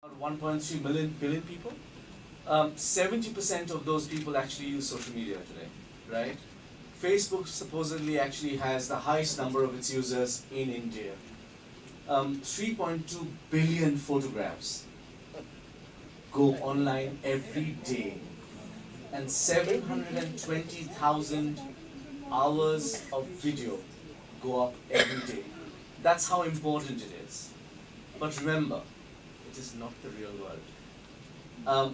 1.3 billion people. 70% of those people actually use social media today, right? Facebook supposedly actually has the highest number of its users in India. 3.2 billion photographs go online every day, and 720,000 hours of video go up every day. That's how important it is. But remember, it is not the real world.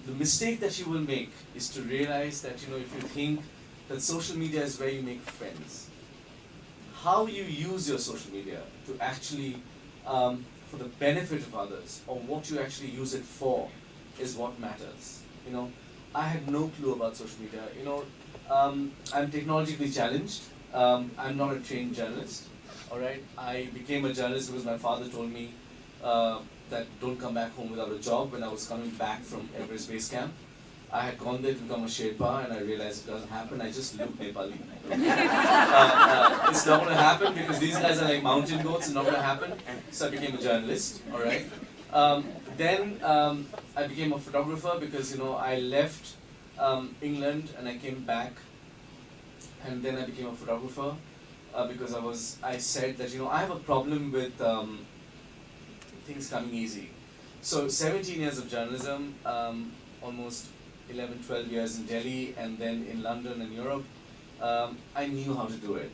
The mistake that you will make is to realize that, if you think that social media is where you make friends, how you use your social media to actually, for the benefit of others, or what you actually use it for, is what matters. I had no clue about social media. I'm technologically challenged. I'm not a trained journalist. All right, I became a journalist because my father told me that don't come back home without a job. When I was coming back from Everest Base Camp, I had gone there to become a Sherpa, and I realized it doesn't happen. I just look Nepali. It's not going to happen because these guys are like mountain goats. It's not going to happen. So I became a journalist. All right. Then I became a photographer because I left England and I came back, and then I became a photographer because I said that I have a problem with things coming easy. So 17 years of journalism, almost 11, 12 years in Delhi, and then in London and Europe, I knew how to do it.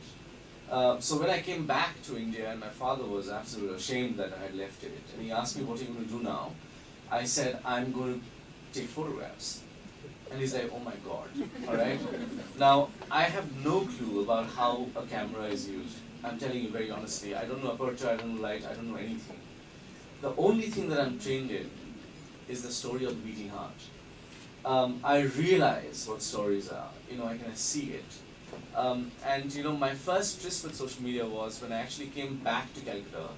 So when I came back to India, and my father was absolutely ashamed that I had left it, and he asked me, what are you going to do now? I said, I'm going to take photographs. And he's like, oh my God, all right? Now, I have no clue about how a camera is used. I'm telling you very honestly, I don't know aperture, I don't know light, I don't know anything. The only thing that I'm trained in is the story of the beating heart. I realize what stories are, I can see it. And my first tryst with social media was when I actually came back to Calcutta,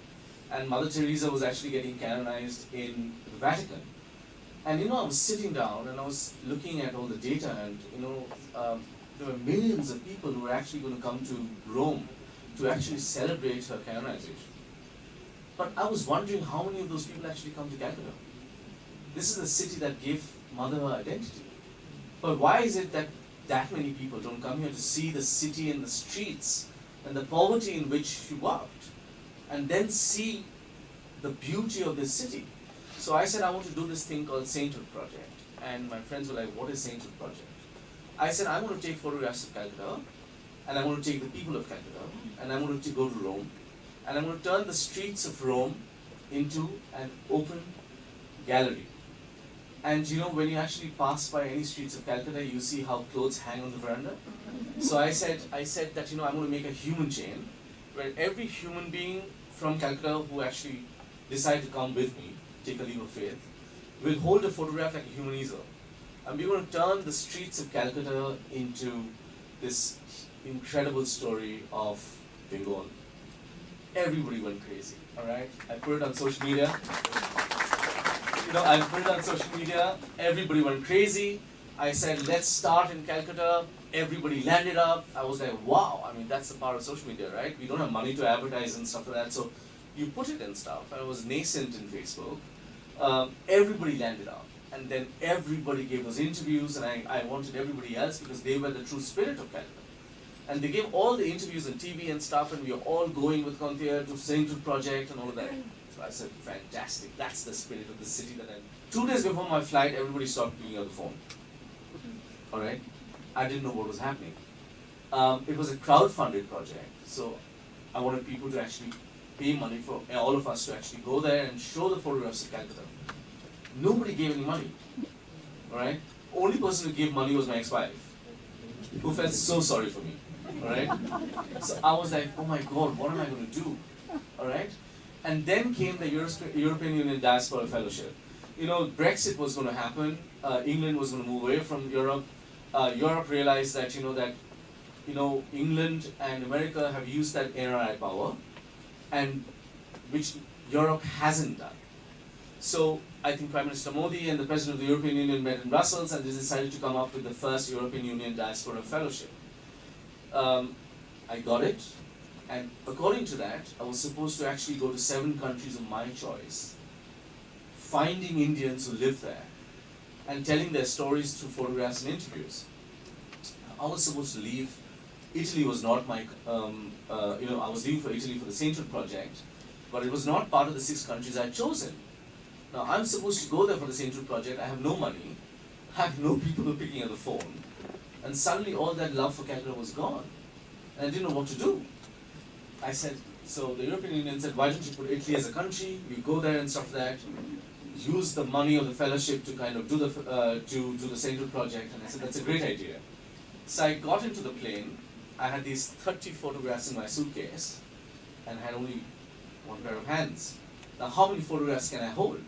and Mother Teresa was actually getting canonized in the Vatican. And I was sitting down and I was looking at all the data, and there were millions of people who were actually going to come to Rome to actually celebrate her canonization. But I was wondering how many of those people actually come to Calcutta. This is the city that gave Mother her identity. But why is it that many people don't come here to see the city and the streets and the poverty in which she walked, and then see the beauty of this city? So I said I want to do this thing called Sainthood Project. And my friends were like, what is Sainthood Project? I said, I'm going to take photographs of Calcutta, and I'm going to take the people of Calcutta, and I'm going to go to Rome, and I'm going to turn the streets of Rome into an open gallery. And when you actually pass by any streets of Calcutta, you see how clothes hang on the veranda. So I said that I'm going to make a human chain where every human being from Calcutta who actually decide to come with me, take a leap of faith, will hold a photograph like a human easel. And we're going to turn the streets of Calcutta into this incredible story of Bengal. Everybody went crazy, all right? I put it on social media. Everybody went crazy. I said, let's start in Calcutta. Everybody landed up. I was like, wow, that's the power of social media, right? We don't have money to advertise and stuff like that, so you put it in stuff. And it was nascent in Facebook. Everybody landed up. And then everybody gave those interviews, and I wanted everybody else because they were the true spirit of Calcutta. And they gave all the interviews on TV and stuff, and we were all going with Kounteya to Sainthood Project and all of that. So I said, fantastic, that's the spirit of the city that I... 2 days before my flight, everybody stopped picking up the phone. All right? I didn't know what was happening. It was a crowd-funded project, so I wanted people to actually pay money for all of us to actually go there and show the photographs of Calcutta. Nobody gave any money. All right? Only person who gave money was my ex-wife, who felt so sorry for me. All right? So I was like, oh my God, what am I going to do? All right? And then came the European Union Diaspora Fellowship. Brexit was going to happen. England was going to move away from Europe. Europe realized that, England and America have used that NRI power, and which Europe hasn't done. So I think Prime Minister Modi and the President of the European Union met in Brussels, and they decided to come up with the first European Union Diaspora Fellowship. I got it, and according to that, I was supposed to actually go to 7 countries of my choice, finding Indians who live there and telling their stories through photographs and interviews. I was supposed to leave. Italy was not my, I was leaving for Italy for the Central Project, but it was not part of the 6 countries I'd chosen. Now I'm supposed to go there for the Central Project. I have no money, I have no people picking up the phone, and suddenly all that love for Calcutta was gone. And I didn't know what to do. I said, so the European Union said, why don't you put Italy as a country, you go there and stuff like that, use the money of the fellowship to kind of do the Central Project. And I said, that's a great idea. So I got into the plane. I had these 30 photographs in my suitcase and had only one pair of hands. Now how many photographs can I hold?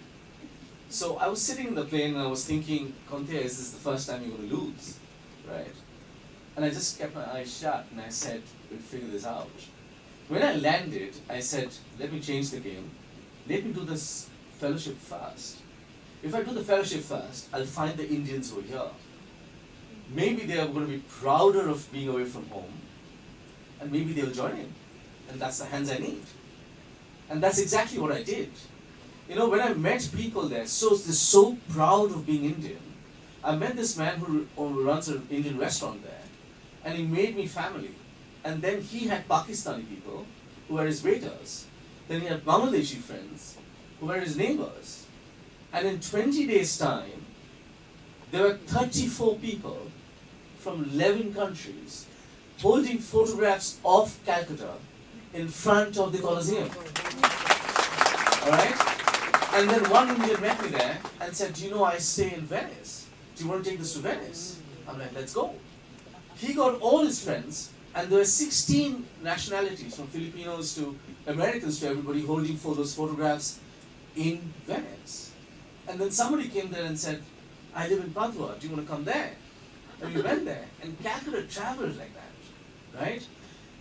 So I was sitting in the plane and I was thinking, Kounteya, is this the first time you're going to lose? Right? And I just kept my eyes shut and I said, we'll figure this out. When I landed, I said, let me change the game. Let me do this fellowship first. If I do the fellowship first, I'll find the Indians who are here. Maybe they are going to be prouder of being away from home, and maybe they'll join in. And that's the hands I need. And that's exactly what I did. You know, when I met people there, they're so proud of being Indian. I met this man who runs an Indian restaurant there, and he made me family. And then he had Pakistani people who were his waiters. Then he had Bangladeshi friends who were his neighbors. And in 20 days' time, there were 34 people from 11 countries holding photographs of Calcutta in front of the Colosseum. Alright? And then one Indian met me there and said, do you know I stay in Venice? Do you want to take this to Venice? I'm like, let's go. He got all his friends, and there were 16 nationalities, from Filipinos to Americans to everybody, holding those photographs in Venice. And then somebody came there and said, I live in Padua, do you want to come there? And we went there, and Calcutta traveled like that, right?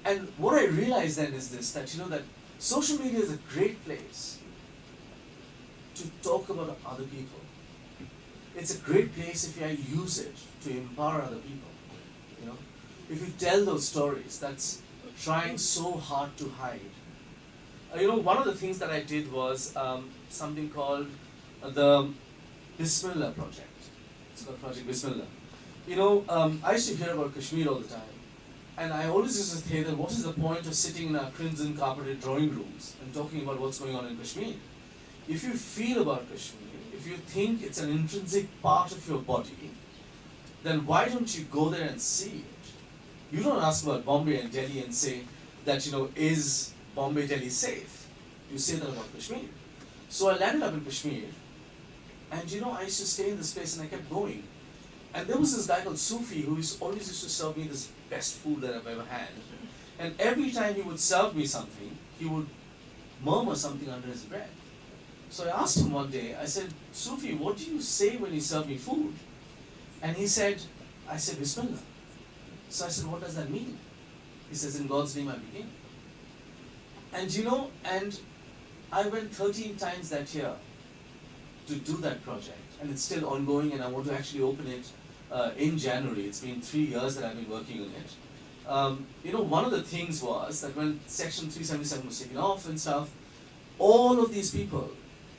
And what I realized then is this, that that social media is a great place to talk about other people. It's a great place if I use it to empower other people, If you tell those stories, that's trying so hard to hide. One of the things that I did was something called the Bismillah Project. It's called Project Bismillah. I used to hear about Kashmir all the time. And I always used to say that what is the point of sitting in our crimson carpeted drawing rooms and talking about what's going on in Kashmir? If you feel about Kashmir, if you think it's an intrinsic part of your body, then why don't you go there and see it? You don't ask about Bombay and Delhi and say that, is Bombay, Delhi safe? You say that about Kashmir. So I landed up in Kashmir, and I used to stay in this place and I kept going. And there was this guy called Sufi who always used to serve me this best food that I've ever had. And every time he would serve me something, he would murmur something under his breath. So I asked him one day, I said, Sufi, what do you say when you serve me food? And he said, I said, Bismillah. So I said, what does that mean? He says, in God's name I begin. And and I went 13 times that year to do that project. And it's still ongoing, and I want to actually open it in January. It's been 3 years that I've been working on it. One of the things was that when Section 377 was taken off and stuff, all of these people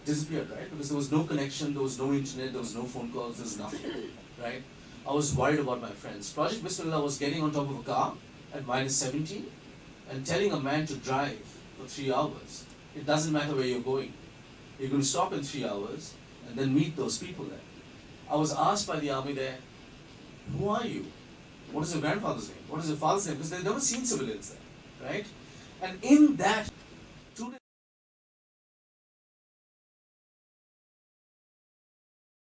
disappeared, right? Because there was no connection, there was no internet, there was no phone calls, there was nothing, right? I was worried about my friends. Project Bismillah was getting on top of a car at -70 and telling a man to drive for 3 hours. It doesn't matter where you're going. You're going to stop in 3 hours and then meet those people there. I was asked by the army there, who are you? What is your grandfather's name? What is your father's name? Because they've never seen civilians there, right? And in that